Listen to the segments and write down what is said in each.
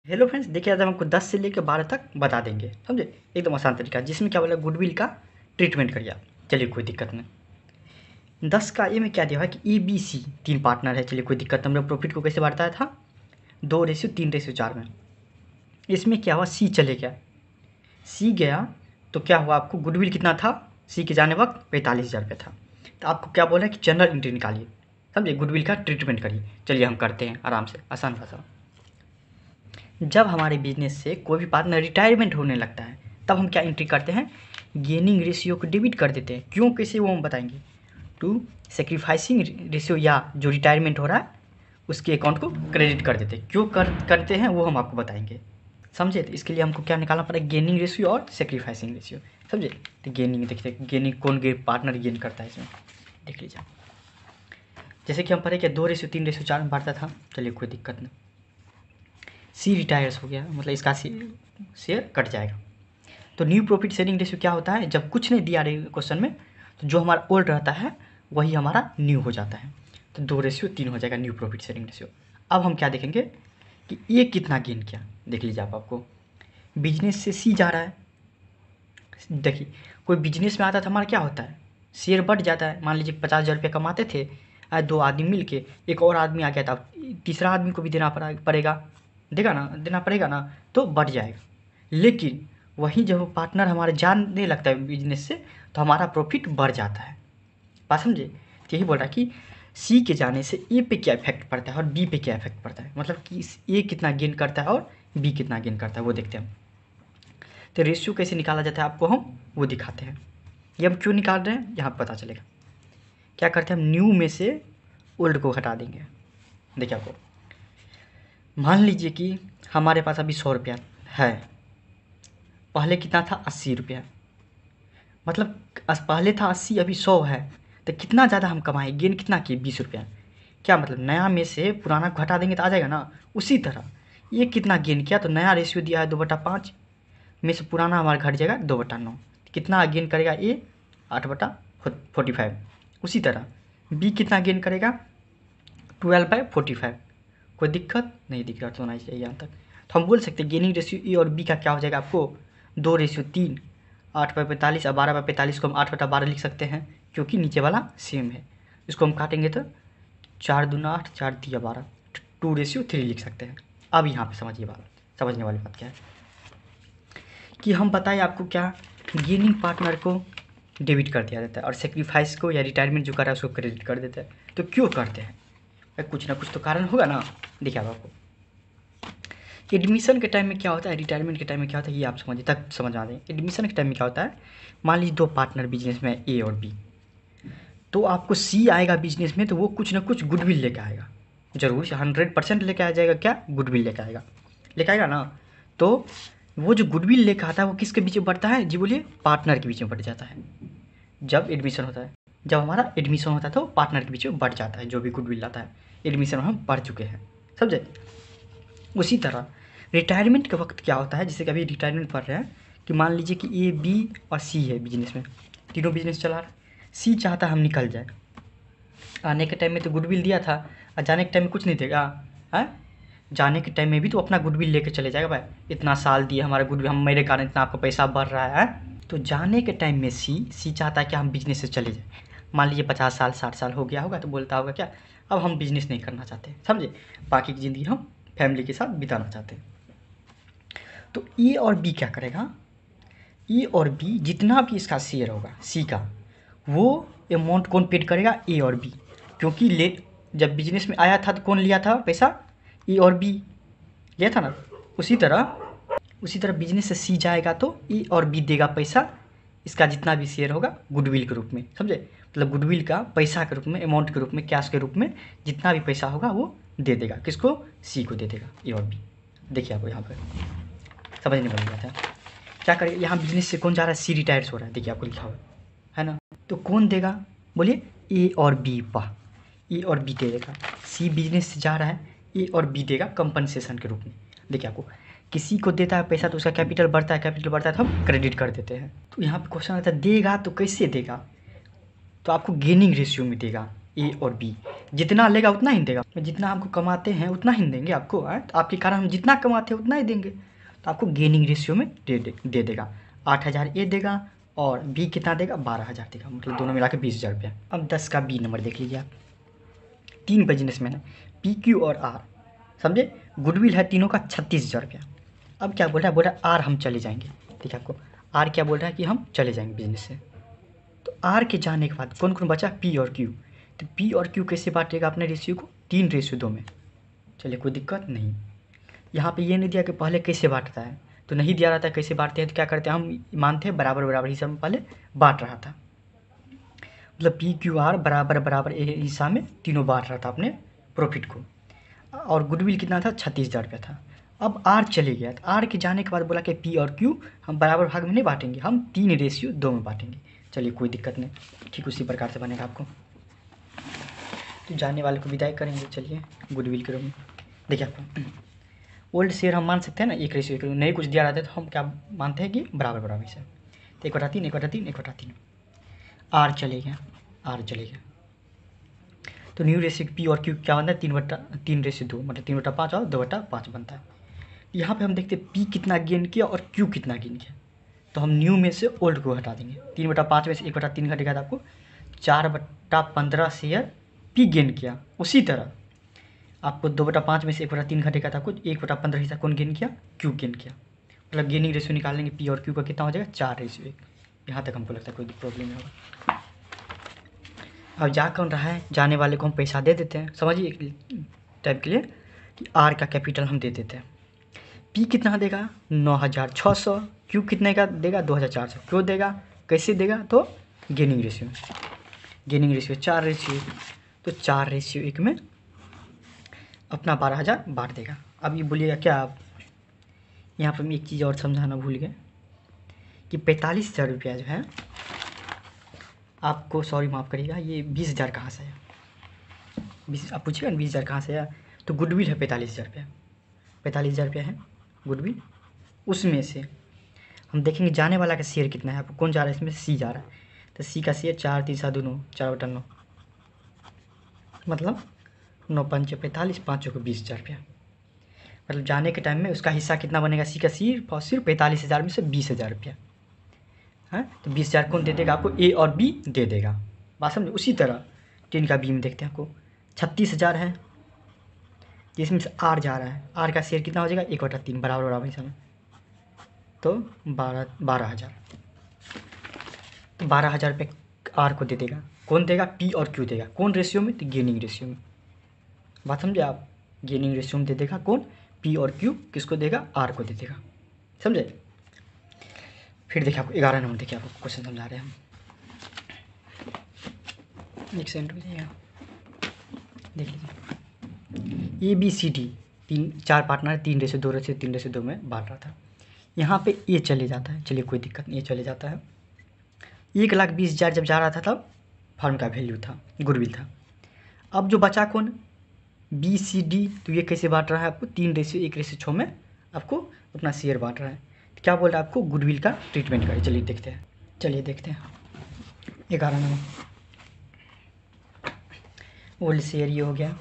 Hello friends, देखिए आज हम आपको 10 से लेकर 12 तक बता देंगे, समझे। एकदम आसान तरीका जिसमें क्या बोला, गुडविल का ट्रीटमेंट करिए आप। चलिए कोई दिक्कत नहीं। 10 का ए में क्या दिया है कि ए बी सी 3 पार्टनर है। चलिए कोई दिक्कत नहीं। हमने प्रॉफिट को कैसे बढ़ाया था, 2:3:4 में। इसमें क्या हुआ, सी चले गया। सी गया तो क्या हुआ, आपको गुडविल कितना था, सी के जाने वक्त 45,000 रुपये था। तो आपको क्या बोला कि जनरल एंट्री निकालिए, समझे, गुडविल का ट्रीटमेंट करिए। चलिए हम करते हैं आराम से, आसान भाषा। जब हमारे बिजनेस से कोई भी पार्टनर रिटायरमेंट होने लगता है तब हम क्या एंट्री करते हैं, गेनिंग रेशियो को डेबिट कर देते हैं। क्यों, कैसे, वो हम बताएंगे। टू सेक्रीफाइसिंग रेशियो, या जो रिटायरमेंट हो रहा है उसके अकाउंट को क्रेडिट कर देते हैं। क्यों करते हैं वो हम आपको बताएंगे, समझे। तो इसके लिए हमको क्या निकालना पड़ेगा, गेनिंग रेशियो और सेक्रीफाइसिंग रेशियो, समझे। तो गेनिंग देखते, गेनिंग कौन पार्टनर गेन करता है इसमें, देख लीजिए। जैसे कि हम पढ़े क्या, 2:3:4 में बांटता था। चलिए कोई दिक्कत नहीं। सी रिटायर्स हो गया, मतलब इसका शेयर कट जाएगा। तो न्यू प्रॉफिट शेयरिंग रेशियो क्या होता है, जब कुछ नहीं दिया क्वेश्चन में तो जो हमारा ओल्ड रहता है वही हमारा न्यू हो जाता है। तो 2:3 हो जाएगा न्यू प्रॉफिट शेयरिंग रेशियो। अब हम क्या देखेंगे कि ये कितना गेन किया, देख लीजिए आप। आपको बिजनेस से सी जा रहा है। देखिए कोई बिजनेस में आता था, हमारा क्या होता है, शेयर बढ़ जाता है। मान लीजिए 50,000 रुपये कमाते थे, आज 2 आदमी मिल के एक और आदमी आ गया था, तीसरा आदमी को भी देना पड़ेगा, देना पड़ेगा ना, तो बढ़ जाएगा। लेकिन वहीं जब पार्टनर हमारे जानने लगता है बिजनेस से तो हमारा प्रॉफिट बढ़ जाता है। बात समझे। यही बोल रहा है कि सी के जाने से ए पे क्या इफेक्ट पड़ता है और बी पे क्या इफेक्ट पड़ता है, मतलब कि ए कितना गेन करता है और बी कितना गेन करता है, वो देखते हैं हम। तो रेशियो कैसे निकाला जाता है आपको हम वो दिखाते हैं। ये हम क्यों निकाल रहे हैं यहाँ पता चलेगा। क्या करते हैं हम, न्यू में से ओल्ड को हटा देंगे। देखिए आपको, मान लीजिए कि हमारे पास अभी 100 रुपया है, पहले कितना था, 80 रुपया, मतलब पहले था 80, अभी 100 है। तो कितना ज़्यादा हम कमाए, गेन कितना किए, 20 रुपया। क्या मतलब, नया में से पुराना को हटा देंगे तो आ जाएगा ना। उसी तरह ये कितना गेन किया, तो नया रेशियो दिया है 2/5 में से पुराना हमारा घट जाएगा 2/9। कितना गेन करेगा ए, 8/45। उसी तरह बी कितना गेन करेगा, 12/45। कोई दिक्कत नहीं दिख रहा तो होना चाहिए यहाँ तक। तो हम बोल सकते हैं गेनिंग रेशियो ए और बी का क्या हो जाएगा आपको, 2:3। 8/45 और 12/45 को हम 8/12 लिख सकते हैं, क्योंकि नीचे वाला सेम है। इसको हम काटेंगे तो 4 दूना 8, 4 तिया 12, 2:3 लिख सकते हैं। अब यहाँ पे समझिए बात, समझने वाली बात क्या है कि हम बताएं आपको क्या, गेनिंग पार्टनर को डेबिट कर दिया जाता है और सेक्रीफाइस को या रिटायरमेंट जो करा है उसको क्रेडिट कर देता है। तो क्यों करते हैं, कुछ ना कुछ तो कारण होगा ना। देखिए आप, आपको एडमिशन के टाइम में क्या होता है, रिटायरमेंट के टाइम में क्या होता है, ये आप समझिए तक समझ आ जाए। एडमिशन के टाइम में क्या होता है, मान लीजिए 2 पार्टनर बिजनेस में ए और बी, तो आपको सी आएगा बिजनेस में तो वो कुछ ना कुछ गुडविल लेके आएगा, जरूर 100% लेके आ जाएगा। क्या, गुडविल लेके आएगा ना। तो वो जो गुडविल लेके आता है वो किसके बीच में बढ़ता है, जी बोलिए, पार्टनर के बीच में बढ़ जाता है। जब एडमिशन होता है, जब हमारा एडमिशन होता है तो पार्टनर के बीच में बढ़ जाता है, जो भी गुडविल आता है एडमिशन में हम पढ़ चुके हैं, समझे। उसी तरह रिटायरमेंट के वक्त क्या होता है, जैसे कि अभी रिटायरमेंट पढ़ रहे हैं कि मान लीजिए कि ए बी और सी है बिजनेस में, तीनों बिजनेस चला रहा है। सी चाहता हम निकल जाए, आने के टाइम में तो गुडविल दिया था और जाने के टाइम में कुछ नहीं देगा है। जाने के टाइम में भी तो अपना गुडविल लेके चले जाएगा, भाई इतना साल दिए हमारा गुडविल, हम मेरे कारण इतना आपका पैसा बढ़ रहा है। तो जाने के टाइम में सी चाहता है कि हम बिजनेस से चले जाए। मान लीजिए 50 साल 60 साल हो गया होगा तो बोलता होगा क्या, अब हम बिजनेस नहीं करना चाहते, समझे, बाकी की ज़िंदगी हम फैमिली के साथ बिताना चाहते हैं। तो ए और बी क्या करेगा, ए और बी जितना भी इसका शेयर होगा सी का, वो अमाउंट कौन पेड करेगा, ए और बी। क्योंकि जब बिजनेस में आया था तो कौन लिया था पैसा, ए और बी लिया था ना। उसी तरह बिजनेस से सी जाएगा तो ए और बी देगा पैसा, इसका जितना भी शेयर होगा गुडविल के रूप में, समझे। मतलब गुडविल का पैसा के रूप में, अमाउंट के रूप में, कैश के रूप में जितना भी पैसा होगा वो दे देगा, किसको, सी को दे देगा, ए और बी। देखिए आपको यहाँ पर समझने वाली बात है। क्या करेगा, यहाँ बिजनेस से कौन जा रहा है, सी रिटायर्स हो रहा है, देखिए आपको लिखा हुआ है ना। तो कौन देगा, बोलिए, ए और बी। वाह, ए और बी दे देगा। सी बिजनेस से जा रहा है, ए और बी देगा कंपनसेशन के रूप में। देखिए आपको, किसी को देता है पैसा तो उसका कैपिटल बढ़ता है तो हम क्रेडिट कर देते हैं। तो यहाँ पे क्वेश्चन आता है देगा तो कैसे देगा, तो आपको गेनिंग रेशियो में देगा ए और बी। जितना लेगा उतना ही देगा, जितना हमको कमाते हैं उतना ही देंगे आपको। तो आपके कारण हम जितना कमाते हैं उतना ही देंगे, तो आपको गेनिंग रेशियो में दे देगा। 8,000 ए देगा और बी कितना देगा, 12,000 देगा, मतलब दोनों मिला के 20,000 रुपया। अब 10 का बी नंबर देख लीजिए आप। 3 बिजनेसमैन है, पी क्यू और आर, समझे। गुडविल है तीनों का 36,000 रुपया। अब क्या बोल रहा है, बोल रहा है आर हम चले जाएंगे। ठीक है, आपको आर क्या बोल रहा है कि हम चले जाएंगे बिजनेस से। तो आर के जाने के बाद कौन कौन बचा, पी और क्यू। तो पी और क्यू कैसे बांटेगा अपने रेशियो को, 3:2 में। चलिए कोई दिक्कत नहीं। यहाँ पे ये नहीं दिया कि पहले कैसे बांटता है, तो नहीं दिया रहता है कैसे बांटते हैं, तो क्या करते हैं हम मानते हैं बराबर बराबर हिस्सा में पहले बांट रहा था, मतलब पी क्यू आर बराबर बराबर हिस्सा में तीनों बांट रहा था अपने प्रॉफिट को। और गुडविल कितना था, 36,000 रुपया था। अब आर चले गया, तो आर के जाने के बाद बोला कि पी और क्यू हम बराबर भाग में नहीं बांटेंगे, हम 3:2 में बांटेंगे। चलिए कोई दिक्कत नहीं, ठीक उसी प्रकार से बनेगा आपको। तो जाने वाले को विदाई करेंगे। चलिए गुडविल के रूप में देखिए आपको ओल्ड शेयर हम मान सकते हैं ना, 1:1, नहीं कुछ दिया रहता है तो हम क्या मानते हैं कि बराबर बराबर से, तो 1/3 1/3 1/3। आर चले गया, आर चले गया, तो न्यू रेशियो पी और क्यू क्या बनता है, 3:2, मतलब 3/5 और 2/5 बनता है। यहाँ पे हम देखते हैं पी कितना गेन किया और क्यू कितना गेन किया, तो हम न्यू में से ओल्ड को हटा देंगे। 3/5 में से 1/3 घटेगा तो आपको 4/15 शेयर पी गेन किया। उसी तरह आपको 2/5 में से 1/3 घटेगा तो आपको 1/15 हिस्सा कौन गेन किया, क्यू गेन किया। मतलब गेनिंग रेशियो निकाल लेंगे पी और क्यू का कितना हो जाएगा, 4:1। यहाँ तक हमको लगता है कोई प्रॉब्लम नहीं होगा। अब जा कौन रहा है, जाने वाले को हम पैसा दे देते हैं, समझिए एक टाइप के लिए कि आर का कैपिटल हम दे देते हैं। पी कितना देगा, 9,600, क्यू कितने का देगा, 2,400। क्यों देगा, कैसे देगा, तो गेनिंग रेशियो, गेनिंग रेशियो 4:1, तो 4:1 में अपना 12,000 बांट देगा। अब ये बोलिएगा क्या आप, यहाँ पर मैं एक चीज़ और समझाना भूल गए कि 45,000 रुपया जो है आपको, सॉरी माफ़ करिएगा, ये 20,000 कहाँ से है, 20 आप पूछिएगा ना 20,000 कहाँ से है, तो गुडविल है 45,000 रुपया, 45,000 रुपया है गुडविल। उसमें से हम देखेंगे जाने वाला का शेयर कितना है, आपको कौन जा रहा है इसमें, सी जा रहा है, तो सी का शेयर 4 3 7 9, 4/9, मतलब 9×5 45, 5 को 20,000 रुपया। मतलब जाने के टाइम में उसका हिस्सा कितना बनेगा, सी का सिर्फ 45,000 में से 20,000 रुपया है, तो 20,000 कौन दे देगा आपको, ए और बी दे देगा, बात समझे। उसी तरह 3 का बी में देखते हैं, आपको 36,000 है, जिसमें से आर जा रहा है, आर का शेयर कितना हो जाएगा, 1/3 बराबर बराबर हिस्सा में, तो 12,000, तो 12,000 रुपये आर को दे देगा, कौन देगा, पी और क्यू देगा, कौन रेशियो में, तो गेनिंग रेशियो में, बात समझे आप। गेनिंग रेशियो में दे देगा कौन, पी और क्यू, किसको देगा, आर को दे देगा, समझे। फिर देखिए आपको 11 नंबर देखिए आपको क्वेश्चन समझा रहे हैं हम, एक सेकंड रुकिएगा, देख लीजिए। A B C D 4 partner 3:2 में बांट रहा था। यहाँ पे ए चले जाता है, चलिए कोई दिक्कत नहीं, ए चले जाता है। 1,20,000 जब जा रहा था तब फर्म का वैल्यू था, गुडविल था। अब जो बचा कौन, बी सी डी, तो ये कैसे बांट रहा है आपको, 3:1:6 में आपको अपना शेयर बांट रहा है। तो क्या बोल रहा है आपको, गुडविल का ट्रीटमेंट करें। चलिए देखते हैं, 11 नंबर ओल्ड शेयर ये हो गया,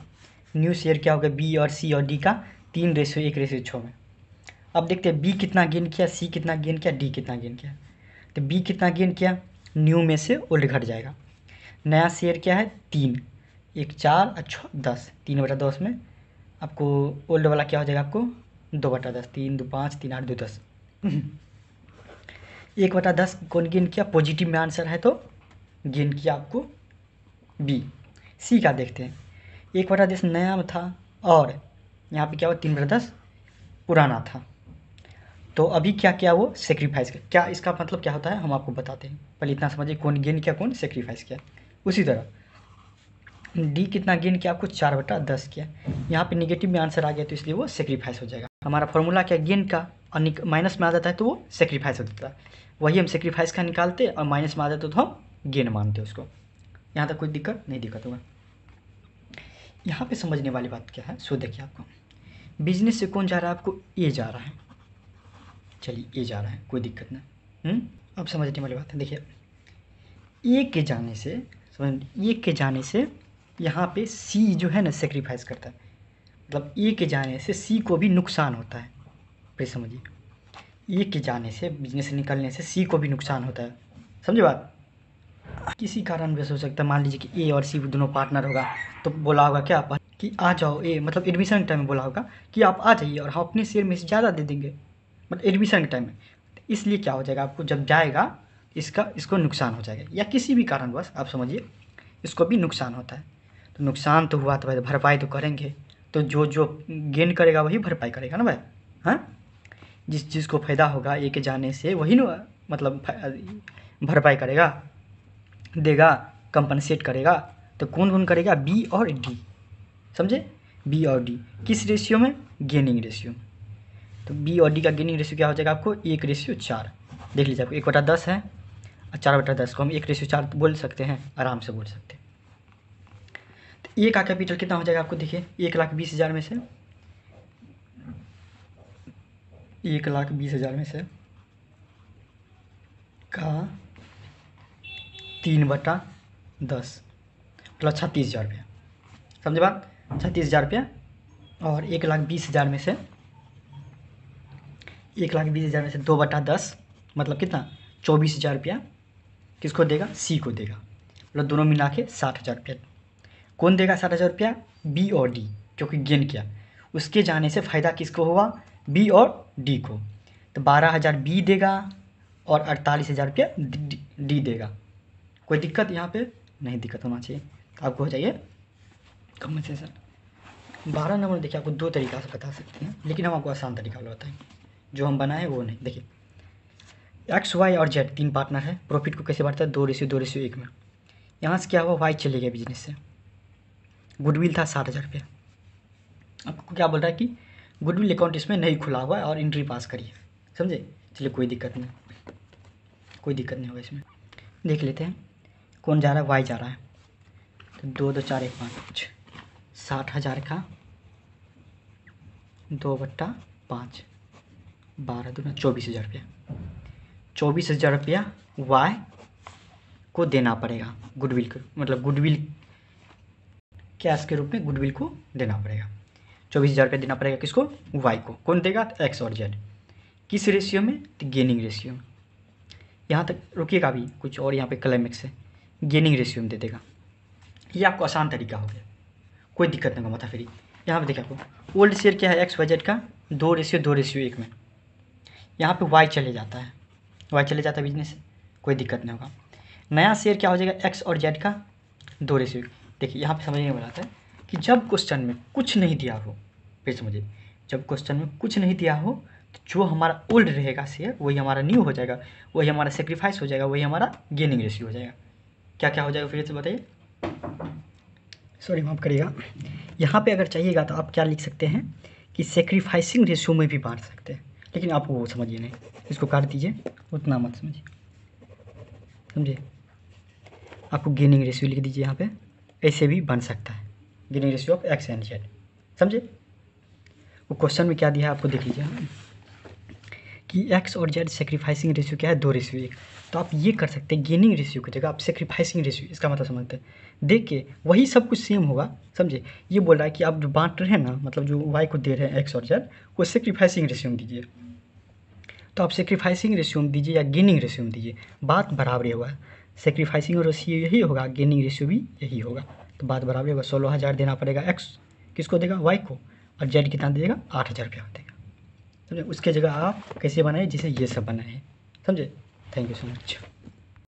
न्यू शेयर क्या हो गया, बी और सी और डी का 3:1:6 में। अब देखते हैं बी कितना गेन किया, सी कितना गेन किया, डी कितना गेन किया। तो बी कितना गेन किया, न्यू में से ओल्ड घट जाएगा। नया शेयर क्या है, 3, 1 4 अच्छा 10, 3/10 में आपको ओल्ड वाला क्या हो जाएगा, आपको 2/10, 3 2 5 3 8 2 10। 1/10 कौन गेन किया, पॉजिटिव में आंसर है तो गेन किया आपको बी। सी का देखते हैं, 1/10 नया में था और यहाँ पे क्या हुआ, 3/10 पुराना था, तो अभी क्या किया वो सेक्रीफाइस किया। क्या इसका मतलब क्या होता है हम आपको बताते हैं, पहले इतना समझिए, कौन गेन किया, कौन सेक्रीफाइस किया। उसी तरह डी कितना गेन किया, आपको 4/10 किया। यहाँ पे निगेटिव में आंसर आ गया तो इसलिए वो सेक्रीफाइस हो जाएगा। हमारा फॉर्मूला क्या, गेन का, और माइनस में आ जाता है तो वो सेक्रीफाइस हो जाता है। वही हम सेक्रीफाइस का निकालते और माइनस में आ जाता तो हम गेन मानते उसको। यहाँ तक कोई दिक्कत होगा। यहाँ पे समझने वाली बात क्या है, सो देखिए आपको, बिजनेस से कौन जा रहा है, आपको ए जा रहा है। चलिए ए जा रहा है, कोई दिक्कत नहीं। अब समझने वाली बात है, देखिए ए के जाने से, समझ, ए के जाने से यहाँ पे सी जो है ना सेक्रीफाइस करता है, मतलब ए के जाने से सी को भी नुकसान होता है। फिर समझिए, ए के जाने से, बिजनेस से निकलने से सी को भी नुकसान होता है। समझे बात? किसी कारणवश हो सकता है, मान लीजिए कि ए और सी दोनों पार्टनर होगा, तो बोला होगा क्या कि आ जाओ, ए मतलब एडमिशन के टाइम में बोला होगा कि आप आ जाइए और हम अपने शेयर में से ज़्यादा दे देंगे, मतलब एडमिशन के टाइम में। इसलिए क्या हो जाएगा, आपको जब जाएगा इसको नुकसान हो जाएगा, या किसी भी कारणवश आप समझिए इसको भी नुकसान होता है। तो नुकसान तो हुआ तो भाई भरपाई तो करेंगे, तो जो गेन करेगा वही भरपाई करेगा ना भाई। हाँ, जिस चीज़ को फ़ायदा होगा ए के जाने से वही ना मतलब भरपाई करेगा, देगा, कंपनसेट करेगा। तो कौन कौन करेगा? बी और डी। समझे? बी और डी किस रेशियो में? Gaining ratio. तो बी और डी का गेनिंग रेशियो क्या हो जाएगा आपको? 1:4। देख लीजिए, आपको 1/10 है और 4/10 को हम 1:4 बोल सकते हैं, आराम से बोल सकते हैं। तो ए का कैपिटल कितना हो जाएगा आपको? देखिए 1,20,000 में से 1,20,000 में से का 3/10 मतलब 36,000 रुपया। समझे बात? 36,000 रुपया। और 1,20,000 में से 2/10 मतलब कितना? 24,000 रुपया किसको देगा? सी को देगा। मतलब दोनों मिला के 60,000 रुपया। कौन देगा 60,000 रुपया? बी और डी, क्योंकि गेन किया। उसके जाने से फ़ायदा किसको हुआ? बी और डी को। तो 12,000 बी देगा और 48,000 रुपया डी देगा। कोई दिक्कत यहाँ पे? नहीं दिक्कत होना चाहिए। आपको हो जाइए कंपनसेशन। 12 नंबर देखिए, आपको 2 तरीक़ा से बता सकते हैं, लेकिन हम आपको आसान तरीका वाला बताएंगे, जो हम बनाए वो नहीं। देखिए एक्स, वाई और जेड 3 पार्टनर है। प्रॉफिट को कैसे बांटता है? 2:2:1 में। यहाँ से क्या हुआ? वाई चले गया बिजनेस से। गुडविल था 60,000 रुपया। आपको क्या बोल रहा है कि गुडविल अकाउंट इसमें नहीं खुला हुआ है और एंट्री पास करिए। समझे? चलिए कोई दिक्कत नहीं, कोई दिक्कत नहीं होगा इसमें। देख लेते हैं कौन जा रहा है? वाई जा रहा है। तो 2 2 4 1 5 60,000 का 2/5 12 दूना 24,000 रुपया। 24,000 रुपया वाई को देना पड़ेगा गुडविल को, मतलब गुडविल कैश के रूप में गुडविल को देना पड़ेगा। 24,000 रुपया देना पड़ेगा किसको? वाई को। कौन देगा? एक्स और जेड। किस रेशियो में? तो गेनिंग रेशियो में। यहाँ तक रुकिएगा अभी, कुछ और यहाँ पे क्लाइमेक्स है। गेनिंग रेशियो में दे देगा। ये आपको आसान तरीका हो गया, कोई दिक्कत नहीं होगा। फिर यहाँ पे देखिए, आपको ओल्ड शेयर क्या है एक्स वाई जेड का? 2:2:1 में। यहाँ पे वाई चले जाता है, वाई चले जाता है बिजनेस से, कोई दिक्कत नहीं होगा। नया शेयर क्या हो जाएगा? एक्स और जेड का 2:1। देखिए यहाँ पे समझने वाला आता है कि जब क्वेश्चन में कुछ नहीं दिया हो, फिर समझिए, जब क्वेश्चन में कुछ नहीं दिया हो तो जो हमारा ओल्ड रहेगा शेयर वही हमारा न्यू हो जाएगा, वही हमारा सेक्रीफाइस हो जाएगा, वही हमारा गेनिंग रेशियो हो जाएगा। क्या क्या हो जाएगा फिर से बताइए? सॉरी माफ़ करिएगा। यहाँ पे अगर चाहिएगा तो आप क्या लिख सकते हैं कि सेक्रीफाइसिंग रेशियो में भी बांट सकते हैं, लेकिन आप वो समझिए नहीं, इसको काट दीजिए, उतना मत समझिए। समझिए? आपको गेनिंग रेशियो लिख दीजिए यहाँ पे, ऐसे भी बन सकता है gaining ratio of x and Z. समझे? वो क्वेश्चन में क्या दिया है आपको देख लीजिए कि एक्स और जेड सेक्रीफाइसिंग रेशियो क्या है? 2:1। तो आप ये कर सकते हैं, गेनिंग रेशियो की जगह आप सेक्रीफाइसिंग रेशियो, इसका मतलब समझते हैं, देख के वही सब कुछ सेम होगा। समझे? ये बोल रहा है कि आप जो बांट रहे हैं ना, मतलब जो वाई को दे रहे हैं एक्स और जेड, वो सेक्रीफाइसिंग रेशियो में दीजिए। तो आप सेक्रीफाइसिंग रेशियो में दीजिए या गेनिंग रेशियो में दीजिए, बात बराबर होगा। सेक्रीफाइसिंग रेशियो यही होगा, गेनिंग रेशियो भी यही होगा, तो बात बराबर होगा। 16,000 देना पड़ेगा एक्स, किसको देगा? वाई को, और जेड कितना देगा? 8,000 रुपया देगा। समझे? उसके जगह आप कैसे बनाए? जैसे ये सब बनाए हैं। समझे? Thank you so much.